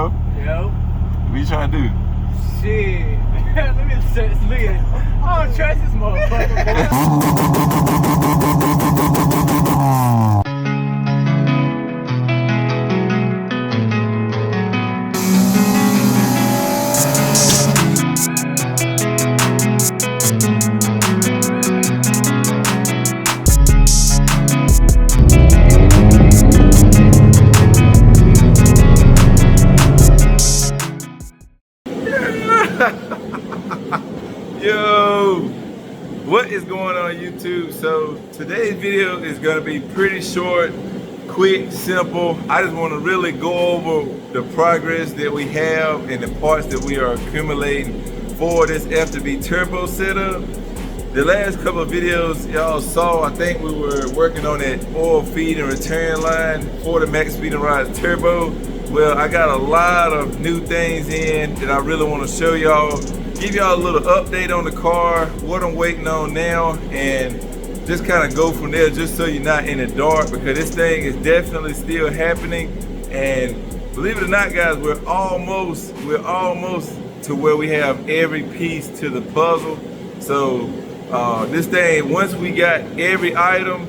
bro? Yo. What you trying to do? Shit. Let me look at it. I don't trust this motherfucker, Yo, what is going on YouTube? So today's video is gonna be pretty short, quick, simple. I just want to really go over the progress that we have and the parts that we are accumulating for this F23A turbo setup. The last couple of videos y'all saw, I think we were working on that oil feed and return line for the Maxpeedingrods turbo. Well, I got a lot of new things in that I really want to show y'all. Give y'all a little update on the car, what I'm waiting on now, and just kind of go from there just so you're not in the dark, because this thing is definitely still happening. And believe it or not, guys, we're almost to where we have every piece to the puzzle. So this thing, once we got every item,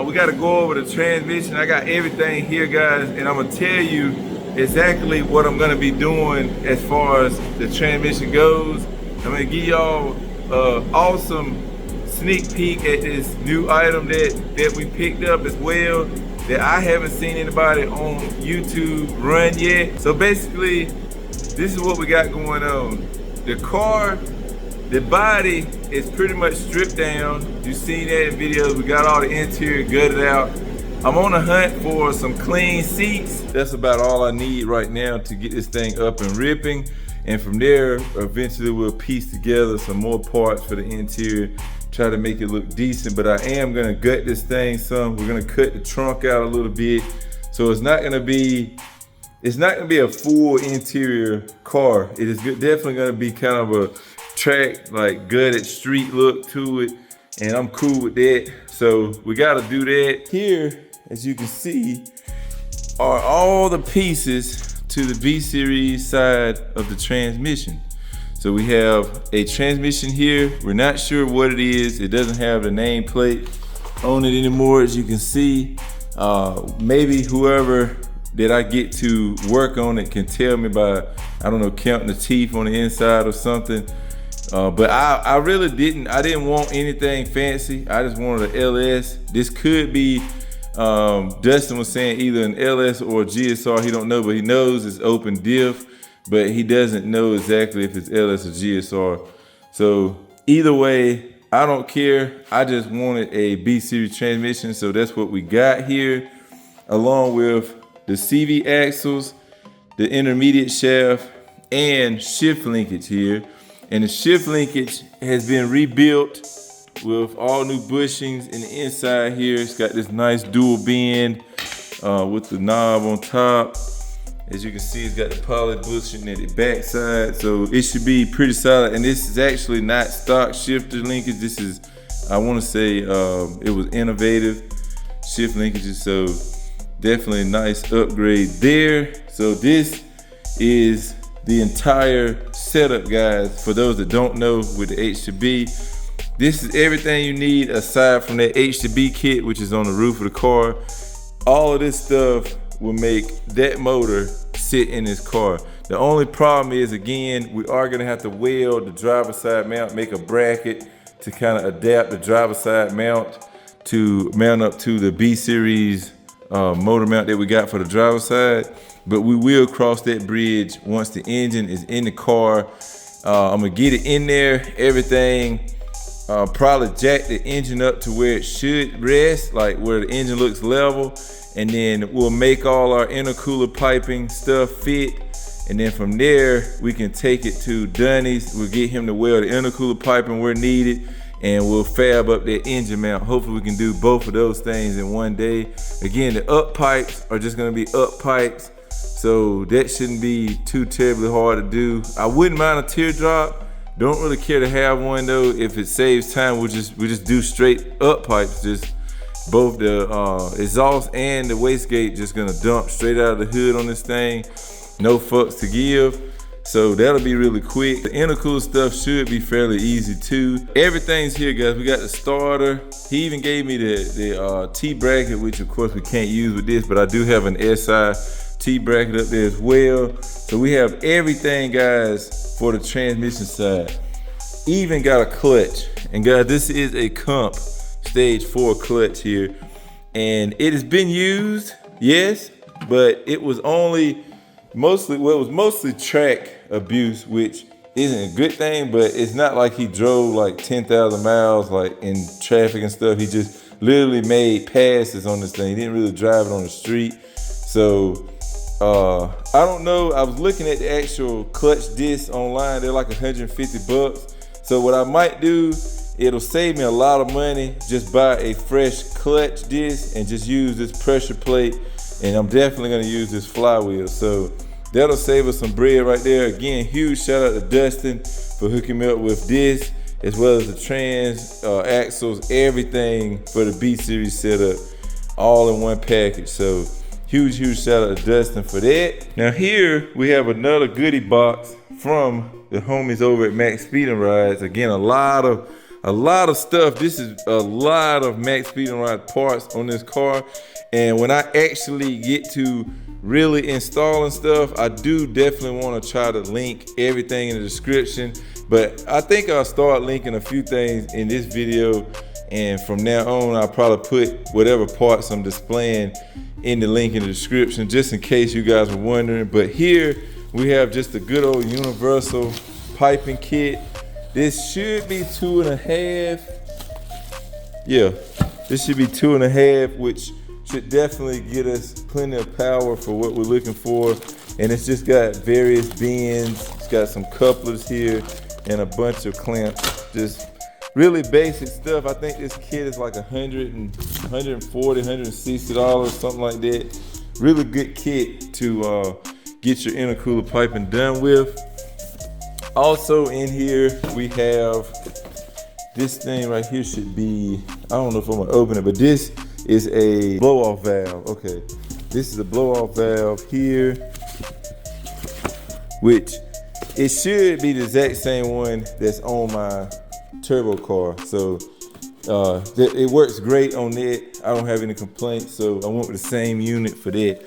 we got to go over the transmission. I got everything here, guys, and I'm gonna tell you exactly what I'm gonna be doing as far as the transmission goes. I'm gonna give y'all awesome sneak peek at this new item that we picked up as well, that I haven't seen anybody on YouTube run yet. So basically, this is what we got going on. The car, the body is pretty much stripped down. You've seen that in videos. We got all the interior gutted out. I'm on a hunt for some clean seats. That's about all I need right now to get this thing up and ripping. And from there, eventually we'll piece together some more parts for the interior, try to make it look decent. But I am gonna gut this thing some. We're gonna cut the trunk out a little bit. So it's not gonna be a full interior car. It is definitely gonna be kind of a track, like gutted street look to it. And I'm cool with that. So we gotta do that. Here, as you can see, are all the pieces to the V series side of the transmission. So we have a transmission here. We're not sure what it is. It doesn't have the nameplate on it anymore, as you can see. Maybe whoever that I get to work on it can tell me by, I don't know, counting the teeth on the inside or something. But I really didn't want anything fancy. I just wanted an LS. This could be, Dustin was saying either an LS or a GSR. He don't know, but he knows it's open diff, but he doesn't know exactly if it's LS or GSR. So either way, I don't care. I just wanted a B series transmission. So that's what we got here, along with the CV axles, the intermediate shaft, and shift linkage here. And the shift linkage has been rebuilt with all new bushings in the inside here. It's got this nice dual bend with the knob on top. As you can see, it's got the poly bushing at the back side. So it should be pretty solid. And this is actually not stock shifter linkage. This is, I want to say, it was innovative shift linkages. So definitely a nice upgrade there. So this is the entire setup, guys. For those that don't know, with the H2B, this is everything you need aside from that H2B kit, which is on the roof of the car. All of this stuff will make that motor sit in this car. The only problem is, again, we are gonna have to weld the driver's side mount, make a bracket to kind of adapt the driver's side mount to mount up to the B series motor mount that we got for the driver's side. But we will cross that bridge once the engine is in the car. I'm gonna get it in there, everything. Probably jack the engine up to where it should rest, like where the engine looks level. And then we'll make all our intercooler piping stuff fit. And then from there, we can take it to Dunny's. We'll get him to weld the intercooler piping where needed, and we'll fab up that engine mount. Hopefully we can do both of those things in one day. Again, the up pipes are just gonna be up pipes. So that shouldn't be too terribly hard to do. I wouldn't mind a teardrop. Don't really care to have one though. If it saves time, we just do straight up pipes. Just both the exhaust and the wastegate just gonna dump straight out of the hood on this thing. no fucks to give. So that'll be really quick. The intercooler stuff should be fairly easy too. Everything's here, guys. We got the starter. He even gave me the T bracket, which of course we can't use with this, but I do have an SI T bracket up there as well. So we have everything, guys, for the transmission side. Even got a clutch. And guys, this is a Comp Stage 4 clutch here. And it has been used, yes, but it was mostly track abuse, which isn't a good thing, but it's not like he drove like 10,000 miles like in traffic and stuff. He just literally made passes on this thing. He didn't really drive it on the street. So I don't know. I was looking at the actual clutch discs online. They're like 150 bucks. So what I might do, it'll save me a lot of money. Just buy a fresh clutch disc and just use this pressure plate. And I'm definitely gonna use this flywheel. So that'll save us some bread right there. Again, huge shout out to Dustin for hooking me up with this, as well as the trans, axles, everything for the B series setup, all in one package. So huge shout out to Dustin for that. Now here we have another goodie box from the homies over at Maxpeedingrods. Again, a lot of stuff. This is a lot of Maxpeedingrods parts on this car. And when I actually get to really installing stuff, I do definitely want to try to link everything in the description. But I think I'll start linking a few things in this video. And from now on, I'll probably put whatever parts I'm displaying in the link in the description, just in case you guys were wondering. But here we have just a good old universal piping kit. This should be 2.5. Yeah, this should be 2.5, which should definitely get us plenty of power for what we're looking for. And it's just got various bends. It's got some couplers here and a bunch of clamps. Just really basic stuff. I think this kit is like $140, $160, something like that. Really good kit to get your intercooler piping done with. Also in here, we have this thing right here. Should be, I don't know if I'm gonna open it, but this is a blow-off valve. Okay, this is a blow-off valve here, which it should be the exact same one that's on my turbo car. So it works great on that. I don't have any complaints, so I went with the same unit for that.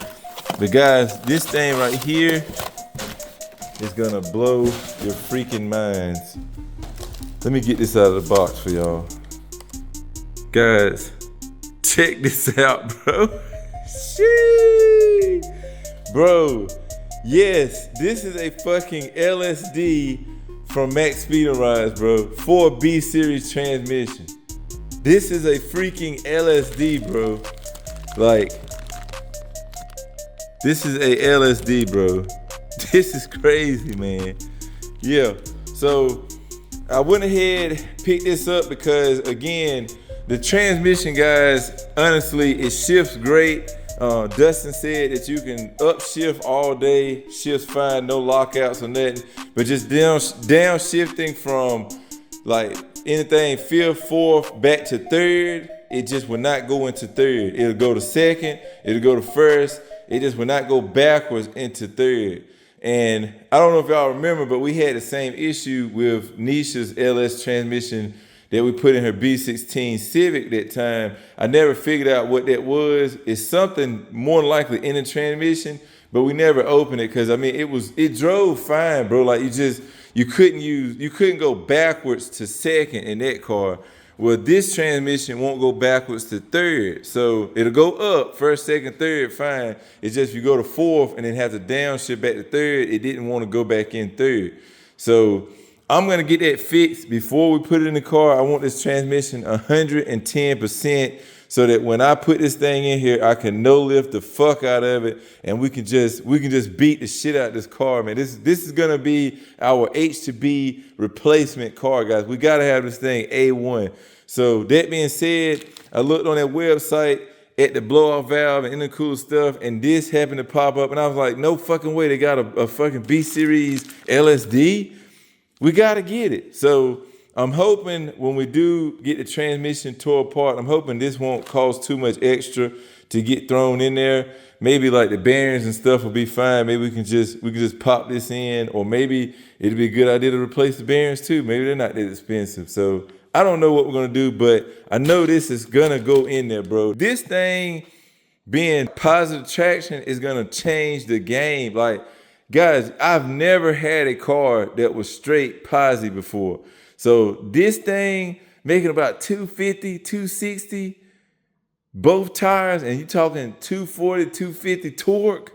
But guys, this thing right here is gonna blow your freaking minds. Let me get this out of the box for y'all. Guys, check this out, bro. Sheesh. Bro, yes, this is a fucking LSD from Maxpeedingrods, bro, for a B series transmission. This is a freaking LSD, bro. Like, this is a LSD, bro. This is crazy, man. Yeah, so I went ahead, picked this up because, again, the transmission, guys, honestly, it shifts great. Dustin said that you can upshift all day, shifts fine, no lockouts or nothing, but just downshifting from like anything fifth, fourth, back to third, it just will not go into third. It'll go to second, it'll go to first, it just will not go backwards into third. And I don't know if y'all remember, but we had the same issue with Nisha's LS transmission that we put in her B16 Civic that time. I never figured out what that was. It's something more than likely in the transmission, but we never opened it because I mean it drove fine, bro. Like you couldn't go backwards to second in that car. Well, this transmission won't go backwards to third. So it'll go up, first, second, third, fine. It's just if you go to fourth and then have to downshift back to third, it didn't want to go back in third. So I'm gonna get that fixed before we put it in the car. I want this transmission 110% so that when I put this thing in here, I can no lift the fuck out of it and we can just beat the shit out of this car, man. This is gonna be our H2B replacement car, guys. We gotta have this thing A1. So that being said, I looked on that website at the blow-off valve and intercooler stuff, and this happened to pop up, and I was like, no fucking way they got a fucking B-Series LSD? We gotta get it. So I'm hoping when we do get the transmission tore apart, I'm hoping this won't cost too much extra to get thrown in there. Maybe like the bearings and stuff will be fine. Maybe we can just pop this in, or maybe it'd be a good idea to replace the bearings too. Maybe they're not that expensive. So I don't know what we're gonna do, but I know this is gonna go in there, bro. This thing being positive traction is gonna change the game. Like, guys, I've never had a car that was straight posi before. So this thing making about 250, 260, both tires, and you talking 240, 250 torque.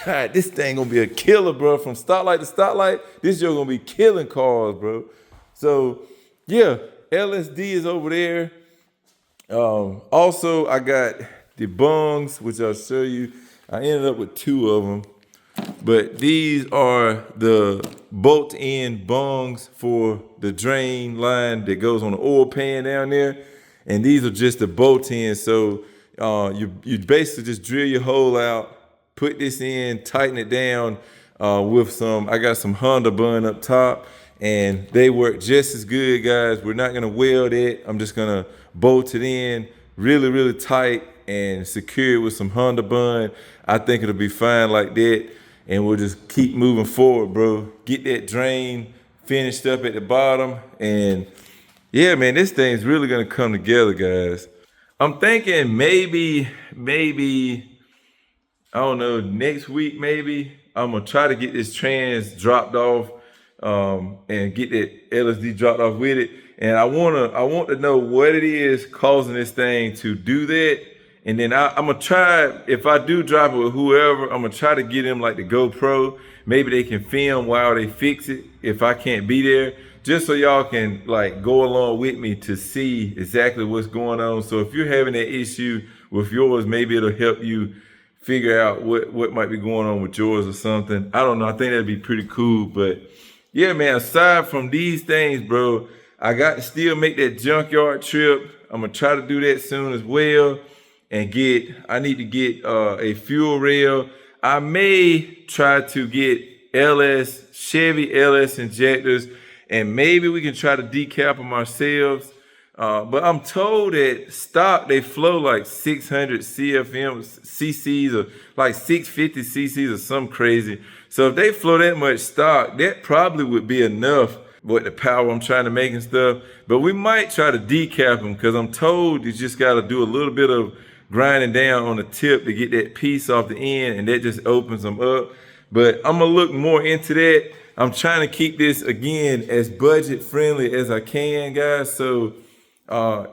God, this thing gonna be a killer, bro. From stoplight to stoplight, this joke gonna be killing cars, bro. So yeah, LSD is over there. Also, I got the bungs, which I'll show you. I ended up with 2 of them. But these are the bolt-in bungs for the drain line that goes on the oil pan down there. And these are just the bolt-in. So you basically just drill your hole out, put this in, tighten it down with some, I got some Honda bun up top, and they work just as good, guys. We're not gonna weld it. I'm just gonna bolt it in really, really tight and secure it with some Honda bun. I think it'll be fine like that. And we'll just keep moving forward, bro. Get that drain finished up at the bottom. And yeah, man, this thing's really gonna come together, guys. I'm thinking maybe, I don't know, next week maybe, I'm gonna try to get this trans dropped off and get that LSD dropped off with it. And I want to know what it is causing this thing to do that. And then I'm gonna try, if I do drop it with whoever, I'm gonna try to get them like the GoPro. Maybe they can film while they fix it if I can't be there, just so y'all can like go along with me to see exactly what's going on. So if you're having that issue with yours, maybe it'll help you figure out what might be going on with yours or something. I don't know, I think that'd be pretty cool. But yeah, man, aside from these things, bro, I got to still make that junkyard trip. I'm gonna try to do that soon as well. And I need to get a fuel rail. I may try to get Chevy LS injectors, and maybe we can try to decap them ourselves. But I'm told that stock, they flow like 600 cc's or like 650 cc's or something crazy. So if they flow that much stock, that probably would be enough with the power I'm trying to make and stuff. But we might try to decap them, because I'm told you just got to do a little bit of grinding down on the tip to get that piece off the end, and that just opens them up. But I'm gonna look more into that. I'm trying to keep this, again, as budget friendly as I can, guys. So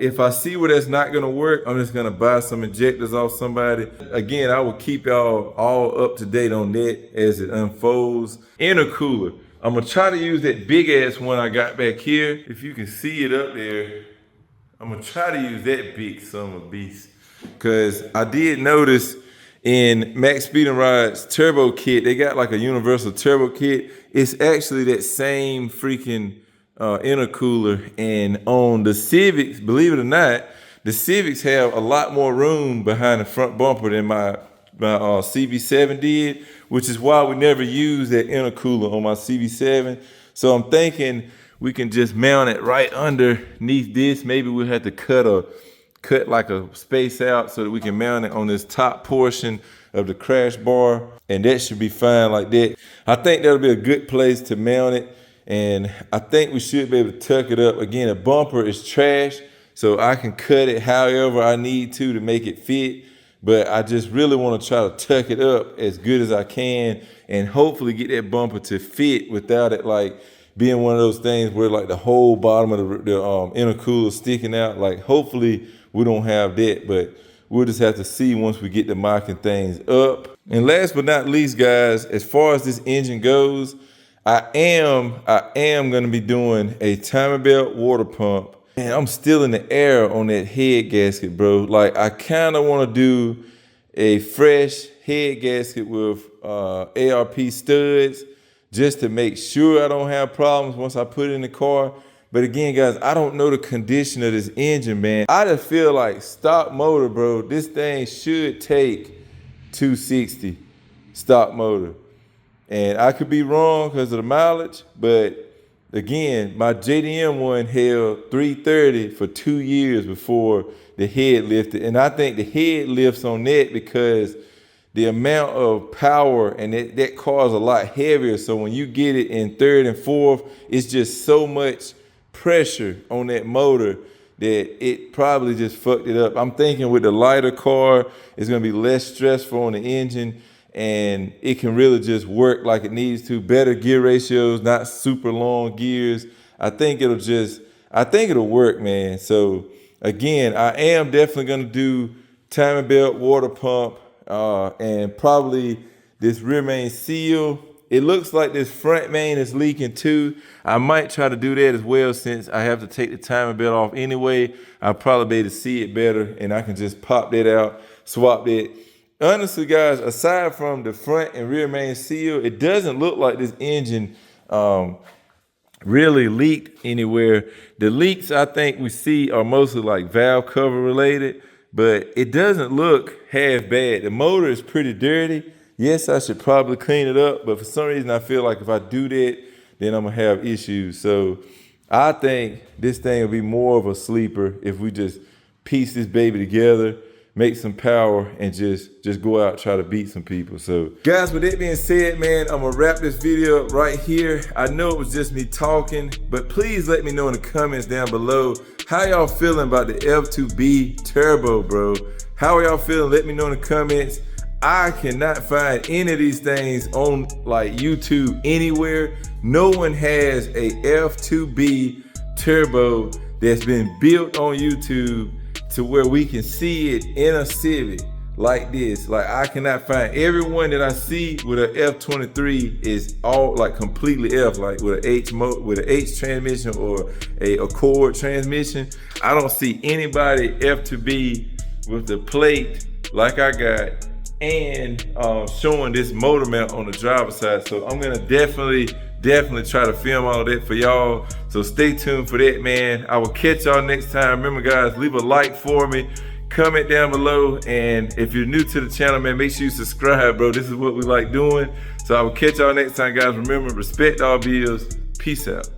if I see where that's not gonna work, I'm just gonna buy some injectors off somebody. Again, I will keep y'all all up to date on that as it unfolds. Intercooler, I'm gonna try to use that big ass one I got back here. If you can see it up there, I'm gonna try to use that big son of a beast. Because I did notice in Maxpeedingrods turbo kit, they got like a universal turbo kit. It's actually that same freaking intercooler. And on the Civics, believe it or not, the Civics have a lot more room behind the front bumper than my CV7 did, which is why we never used that intercooler on my CV7. So I'm thinking we can just mount it right underneath this. Maybe we'll have to cut like a space out so that we can mount it on this top portion of the crash bar, and that should be fine like that. I think that'll be a good place to mount it, and I think we should be able to tuck it up. Again, the bumper is trash, so I can cut it however I need to make it fit, but I just really want to try to tuck it up as good as I can and hopefully get that bumper to fit without it like being one of those things where like the whole bottom of the intercooler sticking out. Like, hopefully we don't have that, but we'll just have to see once we get the mocking things up. And last but not least, guys, as far as this engine goes, I am gonna be doing a timing belt water pump. And I'm still in the air on that head gasket, bro. Like, I kinda wanna do a fresh head gasket with ARP studs just to make sure I don't have problems once I put it in the car. But again, guys, I don't know the condition of this engine, man. I just feel like stock motor, bro, this thing should take 260 stock motor. And I could be wrong because of the mileage, but again, my JDM one held 330 for 2 years before the head lifted. And I think the head lifts on that because the amount of power and that car's a lot heavier. So when you get it in third and fourth, it's just so much pressure on that motor that it probably just fucked it up. I'm thinking with the lighter car, it's gonna be less stressful on the engine and it can really just work like it needs to. Better gear ratios, not super long gears. I think it'll work, man. So again, I am definitely gonna do timing belt, water pump, and probably this rear main seal. It looks like this front main is leaking too. I might try to do that as well since I have to take the timing belt off anyway. I'll probably be able to see it better and I can just pop that out, swap that. Honestly, guys, aside from the front and rear main seal, it doesn't look like this engine really leaked anywhere. The leaks I think we see are mostly like valve cover related, but it doesn't look half bad. The motor is pretty dirty. Yes, I should probably clean it up, but for some reason I feel like if I do that, then I'm gonna have issues. So I think this thing will be more of a sleeper if we just piece this baby together, make some power, and just go out and try to beat some people. So guys, with that being said, man, I'm gonna wrap this video up right here. I know it was just me talking, but please let me know in the comments down below how y'all feeling about the F2B turbo, bro. How are y'all feeling? Let me know in the comments. I cannot find any of these things on like YouTube anywhere. No one has a F2B turbo that's been built on YouTube to where we can see it in a Civic like this. Like I cannot find, everyone that I see with an F23 is all like completely F, like with an H transmission or a Accord transmission. I don't see anybody F2B with the plate like I got and showing this motor mount on the driver's side. So I'm gonna definitely try to film all that for y'all. So stay tuned for that, man. I will catch y'all next time. Remember guys, leave a like for me, comment down below, and if you're new to the channel, man, make sure you subscribe, bro. This is what we like doing. So I will catch y'all next time, guys. Remember, respect all bills. Peace out.